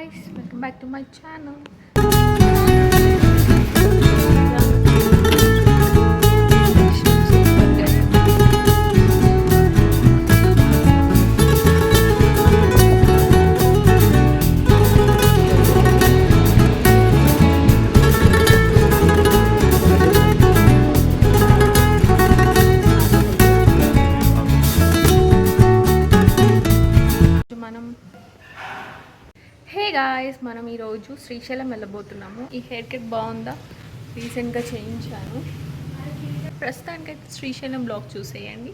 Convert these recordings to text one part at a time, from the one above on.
guys, welcome back to my channel. Hey guys, మనం ఈరోజు శ్రీశైలం వెళ్ళబోతున్నాము. ఈ హెయిర్ కట్ బాగుందా? రీసెంట్గా చేయించాను. ప్రస్తుతానికైతే శ్రీశైలం బ్లాగ్ చూసేయండి.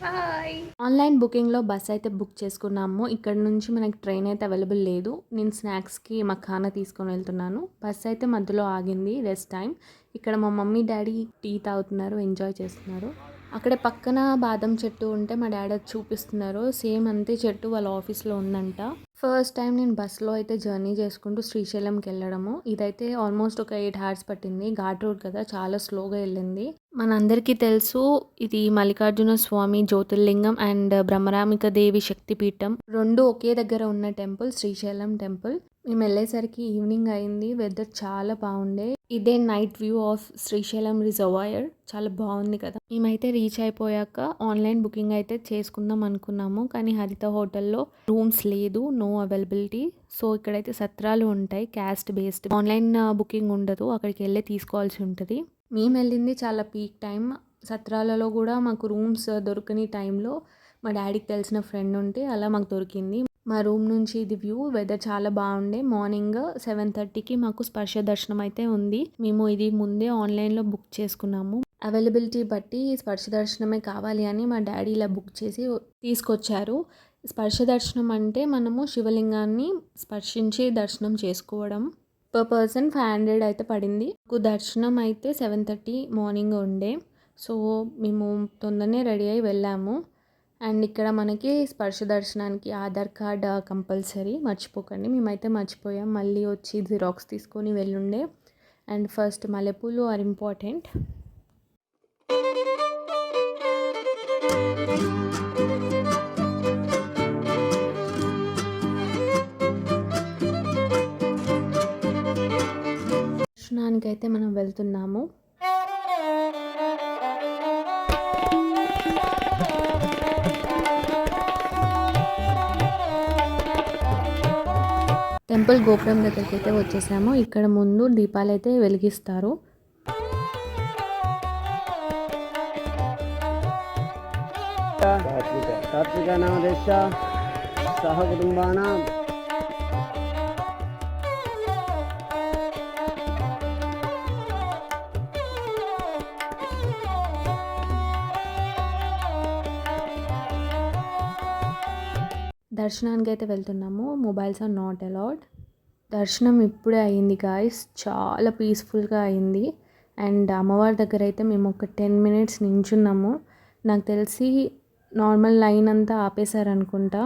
బాయ్. ఆన్లైన్ బుకింగ్లో బస్ అయితే బుక్ చేసుకున్నాము. ఇక్కడ నుంచి మనకి ట్రైన్ అయితే అవైలబుల్ లేదు. నేను స్నాక్స్కి మఖానా తీసుకొని వెళ్తున్నాను. బస్ అయితే మధ్యలో ఆగింది, రెస్ట్ టైం. ఇక్కడ మా మమ్మీ డాడీ టీ తాగుతున్నారు, ఎంజాయ్ చేస్తున్నారు. అక్కడ పక్కన బాదం చెట్టు ఉంటే మా డాడీ అది చూపిస్తున్నారు. సేమ్ అంతే చెట్టు వాళ్ళ ఆఫీస్లో ఉందంట. ఫస్ట్ టైం నేను బస్సులో అయితే జర్నీ చేసుకుంటూ శ్రీశైలంకి వెళ్ళడము. ఇదైతే ఆల్మోస్ట్ ఒక 8 hours పట్టింది. ఘాట్ రోడ్ కదా, చాలా స్లోగా వెళ్ళింది. మనందరికీ తెలుసు, ఇది మల్లికార్జున స్వామి జ్యోతిర్లింగం అండ్ బ్రహ్మరామిక దేవి శక్తిపీఠం రెండు ఒకే దగ్గర ఉన్న టెంపుల్ శ్రీశైలం టెంపుల్. మేము వెళ్ళేసరికి ఈవినింగ్ అయింది. వెదర్ చాలా బాగుండే. ఇదే night view of Srisailam reservoir. చాలా బాగుంది కదా. మేమైతే రీచ్ అయిపోయాక ఆన్లైన్ బుకింగ్ అయితే చేసుకుందాం అనుకున్నాము, కానీ హరిత హోటల్లో రూమ్స్ లేదు, నో అవైలబిలిటీ. సో ఇక్కడైతే సత్రాలు ఉంటాయి, క్యాస్ట్ బేస్డ్. ఆన్లైన్ బుకింగ్ ఉండదు, అక్కడికి వెళ్ళి తీసుకోవాల్సి ఉంటుంది. మేము వెళ్ళింది చాలా పీక్ టైం. సత్రాలలో కూడా మాకు రూమ్స్ దొరకని టైంలో మా డాడీకి తెలిసిన ఫ్రెండ్ ఉంటే అలా మాకు దొరికింది. మా రూమ్ నుంచి ఇది వ్యూ. వెదర్ చాలా బాగుండే. మార్నింగ్ 7:30కి మాకు స్పర్శ దర్శనం అయితే ఉంది. మేము ఇది ముందే ఆన్లైన్లో బుక్ చేసుకున్నాము. అవైలబిలిటీ బట్టి స్పర్శ దర్శనమే కావాలి అని మా డాడీ ఇలా బుక్ చేసి తీసుకొచ్చారు. స్పర్శ దర్శనం అంటే మనము శివలింగాన్ని స్పర్శించి దర్శనం చేసుకోవడం. పర్ పర్సన్ 500 అయితే పడింది. దర్శనం అయితే 7:30 మార్నింగ్ ఉండే. సో మేము తొందరనే రెడీ అయి వెళ్ళాము. అండ్ ఇక్కడ మనకి స్పర్శ దర్శనానికి ఆధార్ కార్డ్ కంపల్సరీ, మర్చిపోకండి. మేమైతే మర్చిపోయాం, మళ్ళీ వచ్చి జిరాక్స్ తీసుకొని వెళ్ళుండే. అండ్ ఫస్ట్ మల్లెపూలు ఆర్ ఇంపార్టెంట్. దర్శనానికైతే మనం వెళ్తున్నాము. టెంపుల్ గోపురం దగ్గరికి అయితే వచ్చేసాము. ఇక్కడ ముందు దీపాలు అయితే వెలిగిస్తారు. దర్శనానికి అయితే వెళ్తున్నాము. Mobiles are not allowed. దర్శనం ఇప్పుడే అయింది గాయస్, చాలా పీస్ఫుల్గా అయింది. అండ్ అమ్మవారి దగ్గర అయితే మేము ఒక 10 minutes నించున్నాము. నాకు తెలిసి నార్మల్ లైన్ అంతా ఆపేశారనుకుంటా.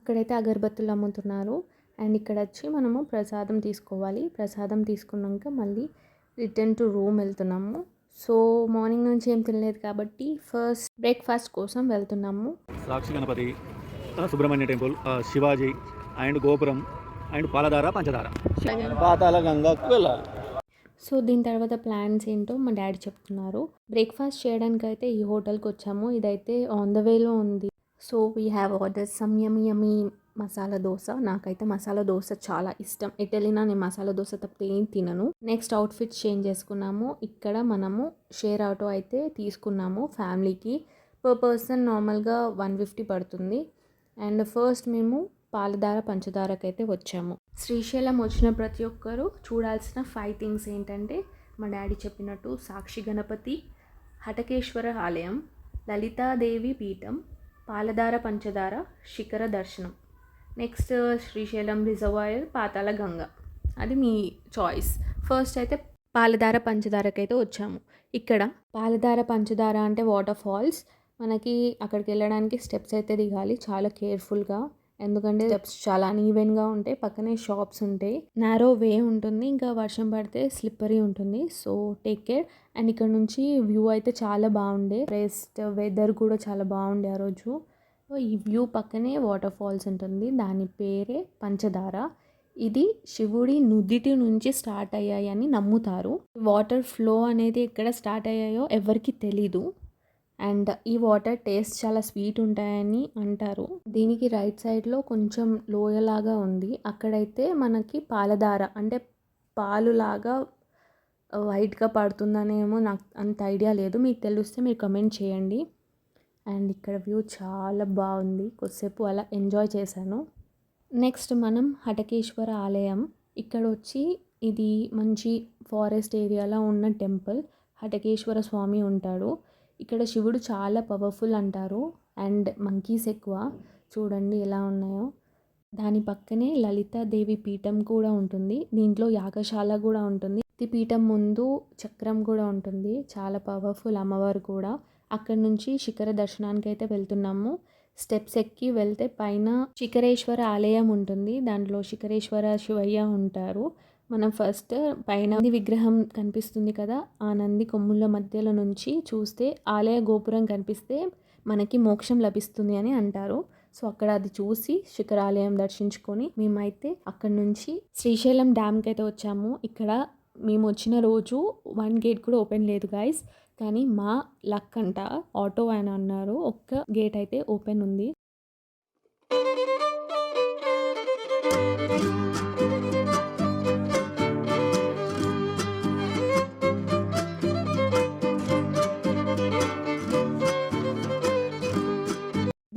ఇక్కడైతే అగరబత్తులు అమ్ముతున్నారు. అండ్ ఇక్కడ వచ్చి మనము ప్రసాదం తీసుకోవాలి. ప్రసాదం తీసుకున్నాక మళ్ళీ రిటర్న్ టు రూమ్ వెళ్తున్నాము. సో మార్నింగ్ నుంచి ఏం తినలేదు కాబట్టి ఫస్ట్ బ్రేక్ఫాస్ట్ కోసం వెళ్తున్నాము. సాక్షి గణపతి, సుబ్రహ్మణ్య టెంపుల్, శివాజీ అండ్ గోపురం అండ్ పాలధార పంచదార, పాతాళ గంగకు వెళ్ళాలి. సో దీని తర్వాత ప్లాన్స్ ఏంటో మా డాడీ చెప్తున్నారు. బ్రేక్ఫాస్ట్ చేయడానికి అయితే ఈ హోటల్కి వచ్చాము. ఇదైతే ఆన్ ద వేలో ఉంది. So we have order some yummy masala dosa. నాకైతే మసాలా దోశ చాలా ఇష్టం. ఎటు వెళ్ళినా నేను మసాలా దోశ తప్పితే ఏం తినను. నెక్స్ట్ అవుట్ఫిట్స్ చేంజ్ చేసుకున్నాము. ఇక్కడ మనము షేర్ ఆటో అయితే తీసుకున్నాము ఫ్యామిలీకి. పర్ పర్సన్ నార్మల్గా 150 పడుతుంది. అండ్ ఫస్ట్ మేము పాలధార పంచదారకైతే వచ్చాము. శ్రీశైలం వచ్చిన ప్రతి ఒక్కరూ చూడాల్సిన 5 things ఏంటంటే, మా డాడీ చెప్పినట్టు సాక్షి గణపతి, హటకేశ్వర ఆలయం, లలితాదేవి పీఠం, పాలధార పంచదార, శిఖర దర్శనం. నెక్స్ట్ శ్రీశైలం రిజర్వాయర్, పాతాళ గంగ. అది మీ చాయిస్. ఫస్ట్ అయితే పాలధార పంచదారకైతే వచ్చాము. ఇక్కడ పాలధార పంచదార అంటే వాటర్ ఫాల్స్. మనకి అక్కడికి వెళ్ళడానికి స్టెప్స్ అయితే దిగాలి చాలా కేర్ఫుల్గా, ఎందుకంటే స్టెప్స్ చాలా అన్ఈవెన్గా ఉంటాయి. పక్కనే షాప్స్ ఉంటాయి, నారో వే ఉంటుంది, ఇంకా వర్షం పడితే స్లిప్పరీ ఉంటుంది. So take care. అండ్ ఇక్కడ నుంచి వ్యూ అయితే చాలా బాగుండే. రెస్ట్ వెదర్ కూడా చాలా బాగుండే ఆ రోజు. సో ఈ వ్యూ పక్కనే వాటర్ ఫాల్స్ ఉంటుంది, దాని పేరే పంచదార. ఇది శివుడి నుదిటి నుంచి స్టార్ట్ అయ్యాయని నమ్ముతారు. వాటర్ ఫ్లో అనేది ఎక్కడ స్టార్ట్ అయ్యాయో ఎవరికి తెలీదు. అండ్ ఈ వాటర్ టేస్ట్ చాలా స్వీట్ ఉంటాయని అంటారు. దీనికి రైట్ సైడ్లో కొంచెం లోయలాగా ఉంది, అక్కడైతే మనకి పాలధార అంటే పాలులాగా వైట్గా పడుతుందనేమో నాకు అంత ఐడియా లేదు, మీకు తెలిస్తే మీరు కమెంట్ చేయండి. అండ్ ఇక్కడ వ్యూ చాలా బాగుంది, కొద్దిసేపు అలా ఎంజాయ్ చేశాను. నెక్స్ట్ మనం హటకేశ్వర ఆలయం. ఇక్కడ వచ్చి ఇది మంచి ఫారెస్ట్ ఏరియాలో ఉన్న టెంపుల్. హటకేశ్వర స్వామి ఉంటాడు ఇక్కడ. శివుడు చాలా పవర్ఫుల్ అంటారు. అండ్ మంకీస్ ఎక్కువ, చూడండి ఎలా ఉన్నాయో. దాని పక్కనే లలితాదేవి పీఠం కూడా ఉంటుంది, దీంట్లో యాగశాల కూడా ఉంటుంది. ఈ పీఠం ముందు చక్రం కూడా ఉంటుంది, చాలా పవర్ఫుల్ అమ్మవారు కూడా. అక్కడ నుంచి శిఖర దర్శనానికి అయితే వెళ్తున్నాము. స్టెప్స్ ఎక్కి వెళ్తే పైన శిఖరేశ్వర ఆలయం ఉంటుంది, దాంట్లో శిఖరేశ్వర శివయ్య ఉంటారు. మనం ఫస్ట్ పైన విగ్రహం కనిపిస్తుంది కదా, ఆ నంది కొమ్ముల మధ్యలో నుంచి చూస్తే ఆలయ గోపురం కనిపిస్తే మనకి మోక్షం లభిస్తుంది అని అంటారు. సో అక్కడ అది చూసి శిఖరాలయం దర్శించుకొని మేమైతే అక్కడ నుంచి శ్రీశైలం డ్యామ్కి అయితే వచ్చాము. ఇక్కడ మేము వచ్చిన రోజు 1 గేట్ కూడా ఓపెన్ లేదు గైస్, కానీ మా లక్ అంట ఆటో అని అన్నారు, ఒక్క గేట్ అయితే ఓపెన్ ఉంది.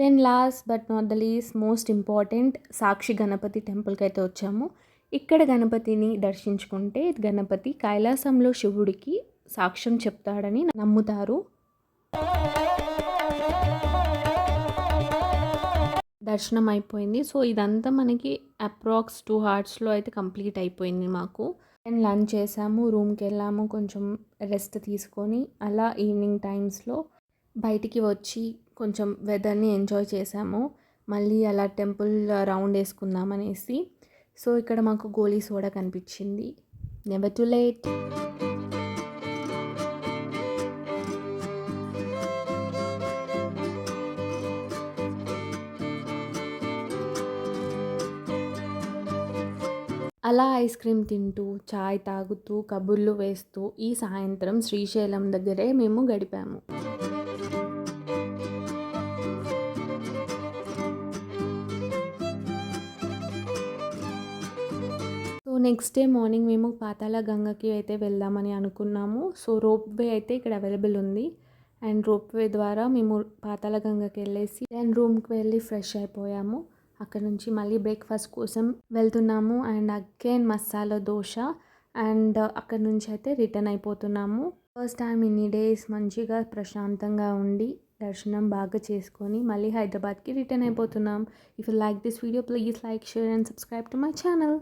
Then last but not the least most important Sakshi Ganapati టెంపుల్కి అయితే వచ్చాము. ఇక్కడ గణపతిని దర్శించుకుంటే గణపతి కైలాసంలో శివుడికి సాక్ష్యం చెప్తాడని నమ్ముతారు. దర్శనం అయిపోయింది. సో ఇదంతా మనకి అప్రాక్స్ 2 hours అయితే కంప్లీట్ అయిపోయింది మాకు. అండ్ లంచ్ చేసాము, రూమ్కి వెళ్ళాము, కొంచెం రెస్ట్ తీసుకొని అలా ఈవినింగ్ టైమ్స్లో బయటికి వచ్చి కొంచెం వెదర్ని ఎంజాయ్ చేసాము. మళ్ళీ అలా టెంపుల్ రౌండ్ వేసుకుందాం అనేసి. సో ఇక్కడ మాకు గోలీ సోడా కనిపించింది, నెవర్ టు లేట్. అలా ఐస్ క్రీమ్ తింటూ చాయ్ తాగుతూ కబుర్లు వేస్తూ ఈ సాయంత్రం శ్రీశైలం దగ్గరే మేము గడిపాము. సో నెక్స్ట్ డే మార్నింగ్ మేము పాతాళ గంగకి అయితే వెళ్దామని అనుకున్నాము. సో రోప్ వే అయితే ఇక్కడ అవైలబుల్ ఉంది. అండ్ రోప్ వే ద్వారా మేము పాతాళ గంగకి వెళ్ళేసి దెన్ రూమ్కి వెళ్ళి ఫ్రెష్ అయిపోయాము. అక్కడ నుంచి మళ్ళీ బ్రేక్ఫాస్ట్ కోసం వెళ్తున్నాము. And again masala dosa. And అక్కడ నుంచి అయితే రిటర్న్ అయిపోతున్నాము. ఫస్ట్ టైం ఇన్ని డేస్ మంచిగా ప్రశాంతంగా ఉండి దర్శనం బాగా చేసుకొని మళ్ళీ హైదరాబాద్కి రిటర్న్ అయిపోతున్నాం. If you like this video please like, share and subscribe to my channel.